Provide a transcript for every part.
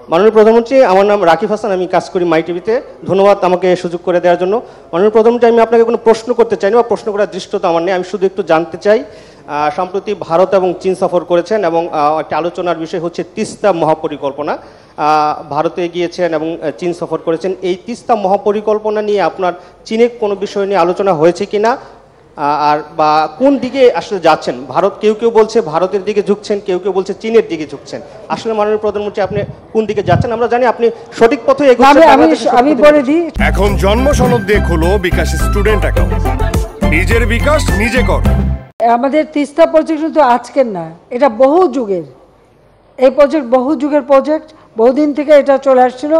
মাননীয় প্রধানমন্ত্রী, আমার নাম রাকিব হাসান, আমি কাজ করি মাই টিভিতে। ধন্যবাদ আমাকে সুযোগ করে দেওয়ার জন্য। মাননীয় প্রধানমন্ত্রী, আমি আপনাকে কোনো প্রশ্ন করতে চাই না বা প্রশ্ন করার দৃষ্টতা আমার নেই। আমি শুধু একটু জানতে চাই, সম্প্রতি ভারত এবং চীন সফর করেছেন এবং একটা আলোচনার বিষয় হচ্ছে তিস্তা মহাপরিকল্পনা। ভারতে গিয়েছেন এবং চীন সফর করেছেন। এই তিস্তা মহাপরিকল্পনা নিয়ে আপনার চীনে কোনো বিষয় নিয়ে আলোচনা হয়েছে কিনা, আর বা কোন দিকে আসলে যাচ্ছেন? ভারত কেউ কেউ বলছে ভারতের দিকে ঝুঁকছেন, কেউ কেউ বলছে চীনের দিকে ঝুঁকছেন। আসলে মাননীয় প্রধানমন্ত্রী, আপনি কোন দিকে যাচ্ছেন? আমরা জানি আপনি সঠিক পথে এগোচ্ছেন। আমি বলে দিই, এখন জন্ম সনদ দিয়ে খোলো বিকাশ স্টুডেন্ট অ্যাকাউন্ট। নিজের বিকাশ নিজে কর। আমাদের তিস্তা প্রজেক্ট কিন্তু আজকের না, এটা বহু যুগের। এই প্রজেক্ট বহু যুগের প্রজেক্ট, বহুদিন থেকে এটা চলে আসছিল।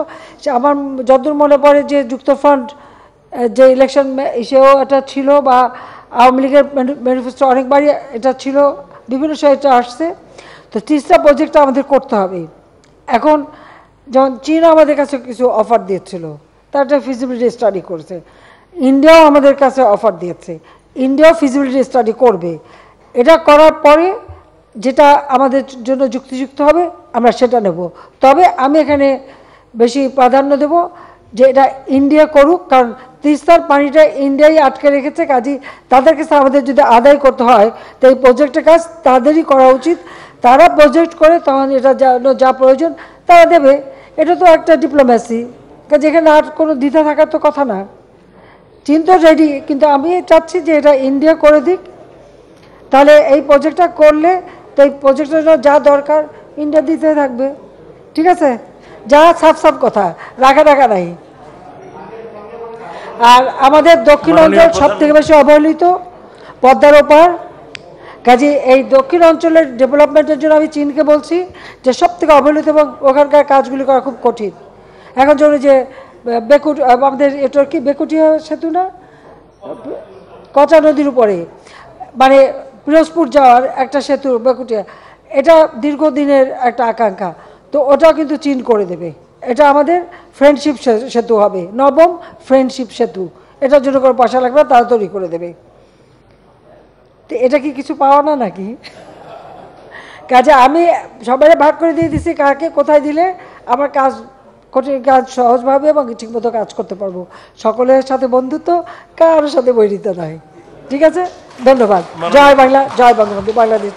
আমার যতদূর মনে পড়ে যে যুক্তফ্রন্ট যে ইলেকশন সেও এটা ছিল, বা আওয়ামী লীগের ম্যানিফেস্টো অনেকবারই এটা ছিল, বিভিন্ন সময় এটা আসছে। তো তিস্তা প্রজেক্টটা আমাদের করতে হবে। এখন যেমন চীন আমাদের কাছে কিছু অফার দিয়েছিল, তার একটা ফিজিবিলিটি স্টাডি করেছে। ইন্ডিয়াও আমাদের কাছে অফার দিয়েছে, ইন্ডিয়াও ফিজিবিলিটি স্টাডি করবে। এটা করার পরে যেটা আমাদের জন্য যুক্তিযুক্ত হবে আমরা সেটা নেব। তবে আমি এখানে বেশি প্রাধান্য দেব যে এটা ইন্ডিয়া করুক, কারণ তিস্তার পানিটা ইন্ডিয়াই আটকে রেখেছে। কাজী তাদের কাছে আমাদের যদি আদায় করতে হয়, তো এই প্রজেক্টের কাজ তাদেরই করা উচিত। তারা প্রজেক্ট করে তখন এটা যা প্রয়োজন তারা দেবে। এটা তো একটা ডিপ্লোম্যাসি, যেখানে আর কোনো দ্বিধা থাকার তো কথা না। চীন তো রেডি, কিন্তু আমি চাচ্ছি যে এটা ইন্ডিয়া করে দিক। তাহলে এই প্রজেক্টটা করলে তো এই প্রজেক্টের জন্য যা দরকার ইন্ডিয়া দিতে থাকবে। ঠিক আছে, যা সাফ সাফ কথা, রাখা নাই। আর আমাদের দক্ষিণ অঞ্চল সব থেকে বেশি অবহেলিত, পদ্মার ওপার। কাজে এই দক্ষিণ অঞ্চলের ডেভেলপমেন্টের জন্য আমি চীনকে বলছি যে সব থেকে অবহেলিত এবং ওখানকার কাজগুলি করা খুব কঠিন। এখন জন্য যে আমাদের এটা কি বেকুটিয়া সেতু না, কচা নদীর উপরে, মানে পিরোজপুর যাওয়ার একটা সেতু বেকুটিয়া, এটা দীর্ঘদিনের একটা আকাঙ্ক্ষা। তো ওটাও কিন্তু চীন করে দেবে। এটা আমাদের ফ্রেন্ডশিপ সেতু হবে, নবম ফ্রেন্ডশিপ সেতু। এটার জন্য কোনো পয়সা লাগবে না, তারা তৈরি করে দেবে। তো এটা কি কিছু পাওয়া না নাকি? কাজে আমি সবাই ভাগ করে দিয়ে দিছি কাকে কোথায় দিলে আমার কাজ, কঠিন কাজ সহজভাবে এবং ঠিকমতো কাজ করতে পারবো। সকলের সাথে বন্ধুত্ব, কারোর সাথে বৈরিতা নয়। ঠিক আছে, ধন্যবাদ। জয় বাংলা, জয় বঙ্গবন্ধু, বাংলাদেশ।